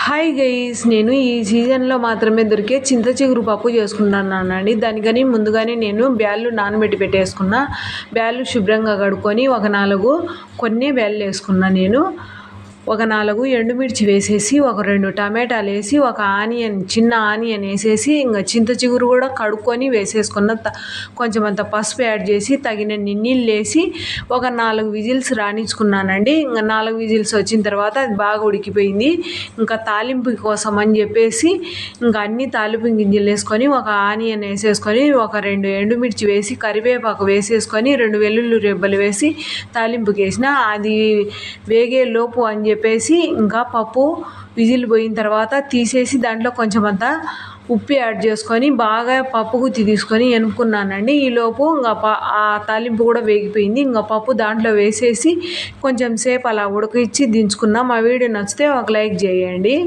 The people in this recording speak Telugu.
హాయ్ గైస్, నేను ఈ సీజన్లో మాత్రమే దొరికే చింత చిగురు పప్పు చేసుకుంటున్నానండి. దానికని ముందుగానే నేను బ్యాళ్ళు నానబెట్టి పెట్టేసుకున్నా. బ్యాళ్ళు శుభ్రంగా కడుక్కొని ఒక 4 కొన్ని బ్యాళ్ళు వేసుకున్నా. నేను ఒక 4 ఎండుమిర్చి వేసేసి, ఒక 2 టమాటాలు వేసి, ఒక చిన్న ఆనియన్ వేసేసి, ఇంకా చింత చిగురు కూడా కడుక్కొని వేసేసుకున్న. కొంచెం అంత పసుపు యాడ్ చేసి, తగినన్ని నీళ్ళు వేసి ఒక 4 విజిల్స్ రాణించుకున్నానండి. ఇంకా 4 విజిల్స్ వచ్చిన తర్వాత అది బాగా ఉడికిపోయింది. ఇంకా తాలింపు కోసం అని చెప్పేసి ఇంకా అన్ని తాలింపు గింజలు వేసుకొని, ఒక ఆనియన్ వేసేసుకొని, ఒక 2 ఎండుమిర్చి వేసి, కరివేపాకు వేసేసుకొని, 2 వెల్లుల్లి రెబ్బలు వేసి తాలింపుకి వేసిన. అది వేగే లోపు అని చెప్పేసి ఇంకా పప్పు విజిల్ పోయిన తర్వాత తీసేసి దాంట్లో కొంచెం అంతా ఉప్పు యాడ్ చేసుకొని బాగా పప్పు గుత్తి తీసుకొని ఎనుకున్నానండి. ఈలోపు ఇంకా ఆ తాలింపు కూడా వేగిపోయింది. ఇంకా పప్పు దాంట్లో వేసేసి కొంచెం సేపు అలా ఉడకిచ్చి దించుకున్నాం. మా వీడియో నచ్చితే ఒక లైక్ చేయండి.